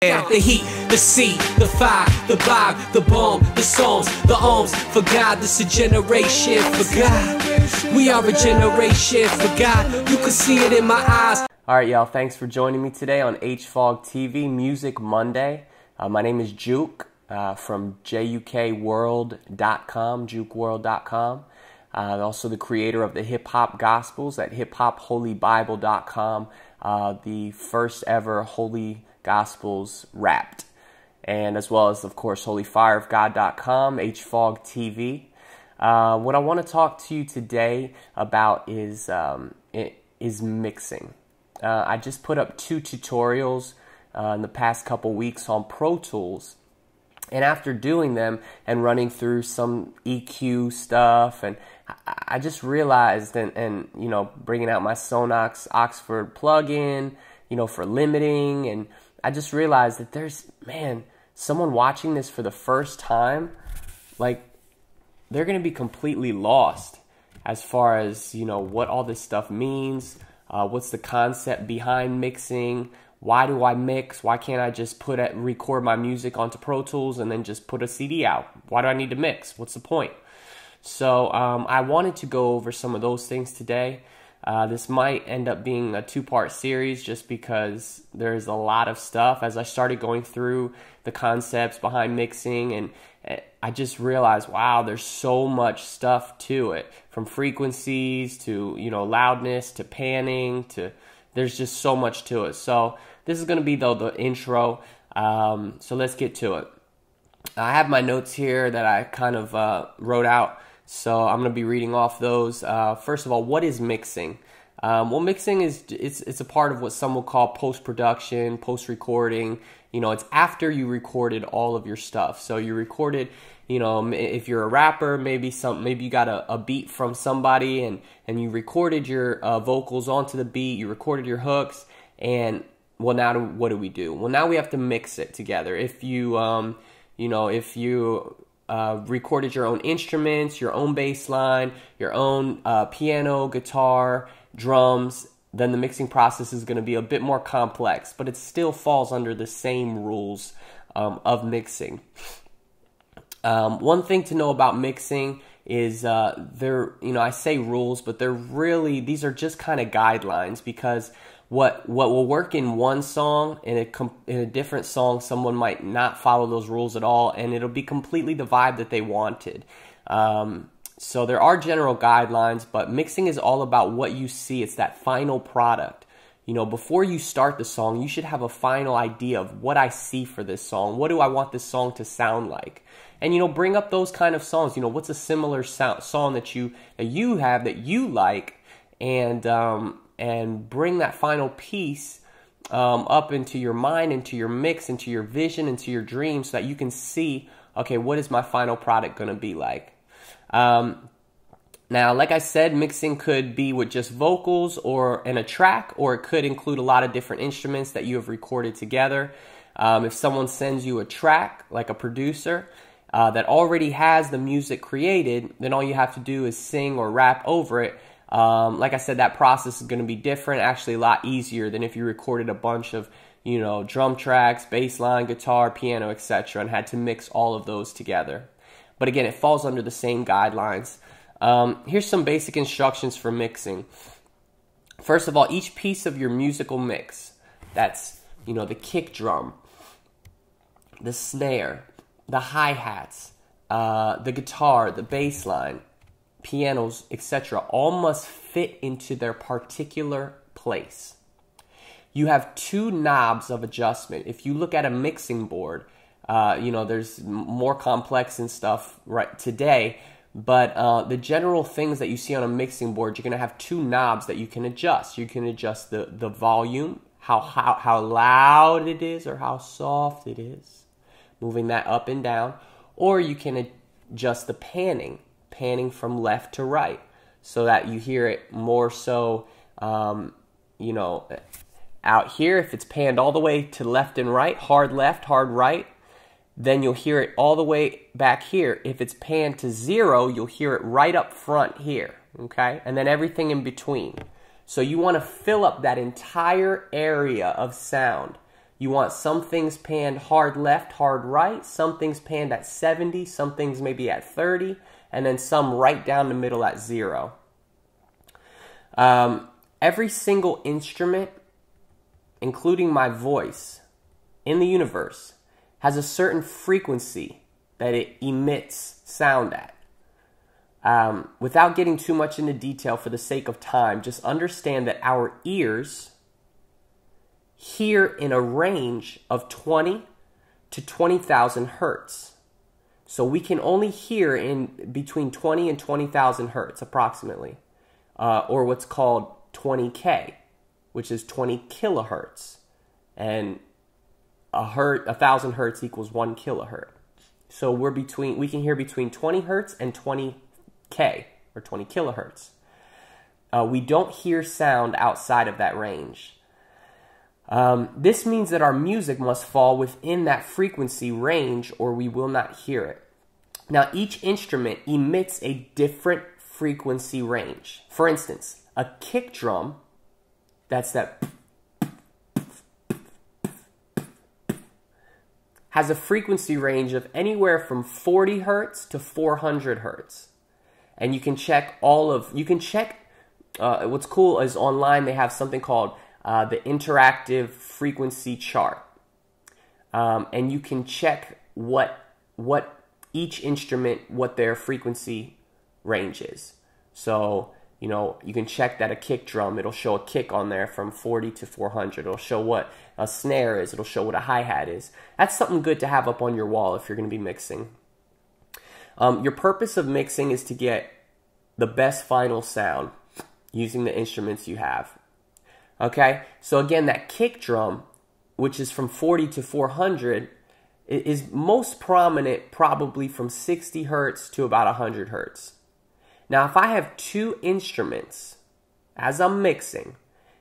The heat, the C, the fire, the vibe, the bomb, the songs, the ohms. For God, this a generation. For God, we are a generation. For God, you can see it in my eyes. Alright y'all, thanks for joining me today on HFOG TV Music Monday. My name is Juke from jukworld.com, jukeworld.com. Also the creator of the Hip Hop Gospels at hiphopholybible.com, the first ever Holy Gospels Wrapped. And as well as, of course, holyfireofgod.com, HFOG TV. What I want to talk to you today about is mixing. I just put up 2 tutorials in the past couple weeks on Pro Tools. And after doing them and running through some EQ stuff, and I just realized, and you know, bringing out my Sonox Oxford plugin, you know, for limiting, and I just realized that there's, man, someone watching this for the first time, like, they're going to be completely lost as far as, you know, what all this stuff means, what's the concept behind mixing. Why do I mix? Why can't I just record my music onto Pro Tools and then just put a CD out? Why do I need to mix? What's the point? So I wanted to go over some of those things today. This might end up being a 2-part series just because there's a lot of stuff. As I started going through the concepts behind mixing, and I just realized, wow, there's so much stuff to it. From frequencies to, you know, loudness to panning to... There's just so much to it. So this is going to be, though, the intro. So let's get to it. I have my notes here that I kind of wrote out. So I'm going to be reading off those. First of all, what is mixing? Well, mixing is it's a part of what some will call post-production, post-recording. You know, it's after you recorded all of your stuff. So you recorded, you know, if you're a rapper, maybe you got a beat from somebody and you recorded your vocals onto the beat, you recorded your hooks, and well, now what do we do? Well, now we have to mix it together. If you you know, if you recorded your own instruments, your own bass line, your own piano, guitar, drums, then the mixing process is going to be a bit more complex, but it still falls under the same rules of mixing. One thing to know about mixing is I say rules, but these are just kind of guidelines, because what will work in one song, in a different song, someone might not follow those rules at all, and it'll be completely the vibe that they wanted. So there are general guidelines, but mixing is all about what you see. It's that final product. You know, before you start the song, you should have a final idea of what I see for this song. What do I want this song to sound like? And, you know, bring up those kind of songs. You know, what's a similar song that you have that you like, and bring that final piece up into your mind, into your mix, into your vision, into your dream, so that you can see, okay, what is my final product going to be like? Now, like I said, mixing could be with just vocals and a track, or it could include a lot of different instruments that you have recorded together. If someone sends you a track, like a producer, that already has the music created, then all you have to do is sing or rap over it. Like I said, that process is going to be different, actually a lot easier than if you recorded a bunch of, you know, drum tracks, bass line, guitar, piano, etc., and had to mix all of those together. But again, it falls under the same guidelines. Here's some basic instructions for mixing. First of all, each piece of your musical mix, that's, you know, the kick drum, the snare, the hi-hats, the guitar, the bass line, pianos, etc., all must fit into their particular place. You have 2 knobs of adjustment. If you look at a mixing board, you know, there's more complex and stuff right today, but the general things that you see on a mixing board, you're going to have 2 knobs that you can adjust. You can adjust the volume, how loud it is or how soft it is, moving that up and down, or you can adjust the panning from left to right, so that you hear it more so, you know, out here. If it's panned all the way to left and right, hard left, hard right, then you'll hear it all the way back here. If it's panned to 0, you'll hear it right up front here, okay? And then everything in between. So you want to fill up that entire area of sound. You want some things panned hard left, hard right, some things panned at 70, some things maybe at 30, and then some right down the middle at 0. Every single instrument, including my voice, in the universe has a certain frequency that it emits sound at. Without getting too much into detail for the sake of time, just understand that our ears hear in a range of 20 to 20,000 hertz. So we can only hear in between 20 and 20,000 hertz approximately, or what's called 20K, which is 20 kilohertz. And 1,000 hertz equals 1 kilohertz. So we can hear between 20 hertz and 20K, or 20 kilohertz. We don't hear sound outside of that range. This means that our music must fall within that frequency range or we will not hear it. Now, each instrument emits a different frequency range. For instance, a kick drum, that's that, has a frequency range of anywhere from 40 hertz to 400 hertz. And you can check what's cool is online they have something called the interactive frequency chart. And you can check what each instrument, what their frequency range is. So, you know, you can check that a kick drum, it'll show a kick on there from 40 to 400. It'll show what a snare is. It'll show what a hi-hat is. That's something good to have up on your wall if you're going to be mixing. Your purpose of mixing is to get the best final sound using the instruments you have. Okay? So again, that kick drum, which is from 40 to 400, is most prominent probably from 60 hertz to about 100 hertz. Now, if I have two instruments, as I'm mixing,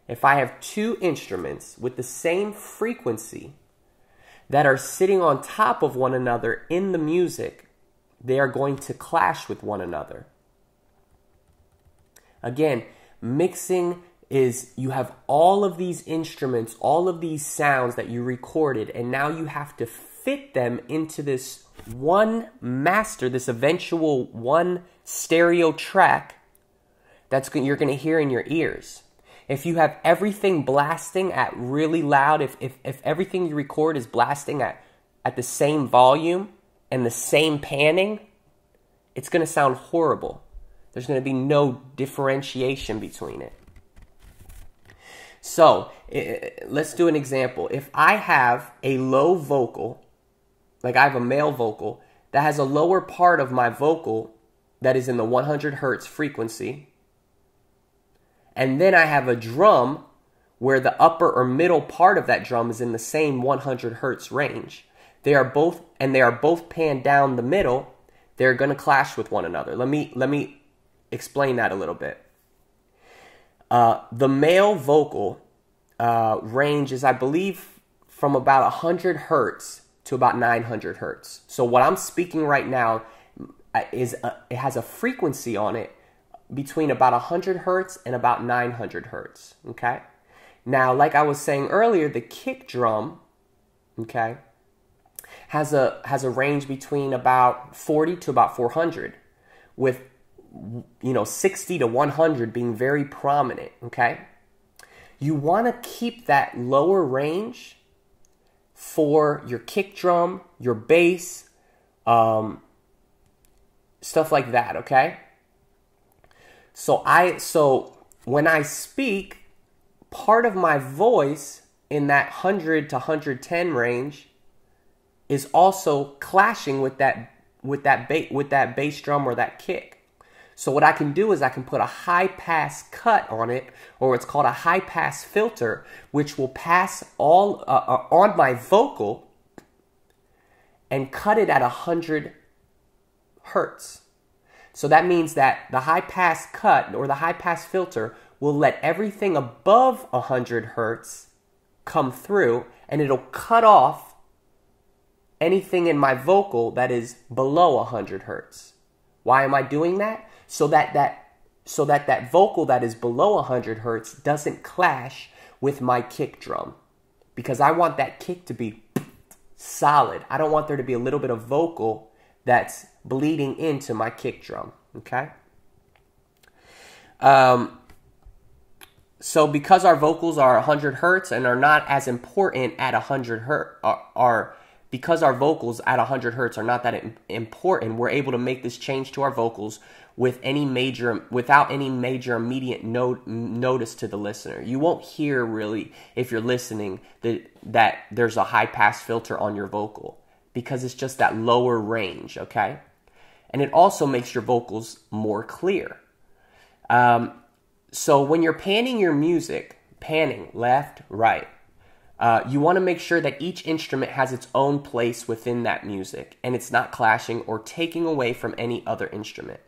if I have two instruments with the same frequency that are sitting on top of one another in the music, they are going to clash with one another. Again, mixing is you have all of these instruments, all of these sounds that you recorded, and now you have to fit them into this one master, this eventual one stereo track you're going to hear in your ears. If you have everything blasting at really loud, if everything you record is blasting at the same volume and the same panning, it's going to sound horrible. There's going to be no differentiation between it. So, let's do an example. If I have a low vocal, like I have a male vocal, that has a lower part of my vocal that is in the 100 hertz frequency, and then I have a drum where the upper or middle part of that drum is in the same 100 hertz range. They are both panned down the middle. They're going to clash with one another. Let me explain that a little bit. The male vocal range is, I believe, from about 100 hertz to about 900 hertz. So what I'm speaking right now it has a frequency on it between about 100 hertz and about 900 hertz. Okay. Now, like I was saying earlier, the kick drum, okay, has a range between about 40 to about 400, with 60 to 100 being very prominent. Okay. You want to keep that lower range for your kick drum, your bass, stuff like that, okay? So when I speak, part of my voice in that 100 to 110 range is also clashing with that bass drum or that kick. So what I can do is I can put a high pass cut on it, or what's called a high pass filter, which will pass all on my vocal and cut it at 100 hertz. So that means that the high pass cut or the high pass filter will let everything above 100 hertz come through, and it'll cut off anything in my vocal that is below 100 hertz. Why am I doing that? So that vocal that is below 100 hertz doesn't clash with my kick drum. because I want that kick to be solid. I don't want there to be a little bit of vocal that's bleeding into my kick drum, okay? So because our vocals are 100 hertz and are not as important at 100 hertz, because our vocals at 100 hertz are not that important, we're able to make this change to our vocals without any major immediate notice to the listener. You won't hear really, if you're listening, that there's a high pass filter on your vocal, because it's just that lower range, okay? And it also makes your vocals more clear. So when you're panning your music, panning left, right, you want to make sure that each instrument has its own place within that music, and it's not clashing or taking away from any other instrument.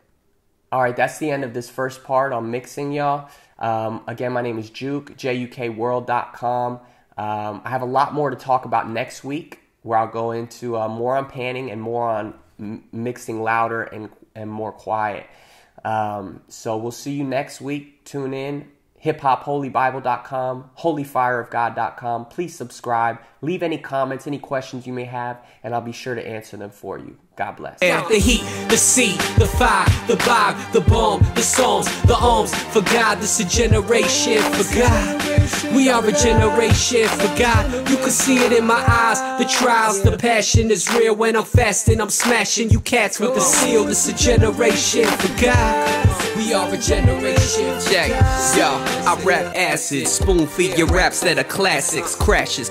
All right, that's the end of this first part on mixing, y'all. Again, my name is Juke, JUKWorld.com. I have a lot more to talk about next week, where I'll go into more on panning and more on mixing louder and more quiet. So we'll see you next week. Tune in. HipHopHolyBible.com, HolyFireOfGod.com. Please subscribe. Leave any comments, any questions you may have, and I'll be sure to answer them for you. God bless. The heat, the C, the fire, the vibe, the bomb, the songs, the ohms. For God, this a generation. For God, we are a generation. For God, you can see it in my eyes. The trials, the passion is real. When I'm fasting, I'm smashing you cats with the seal. This a generation. For God, we are a generation. Check, yo, I rap acid, spoon feed your raps that are classics, crashes.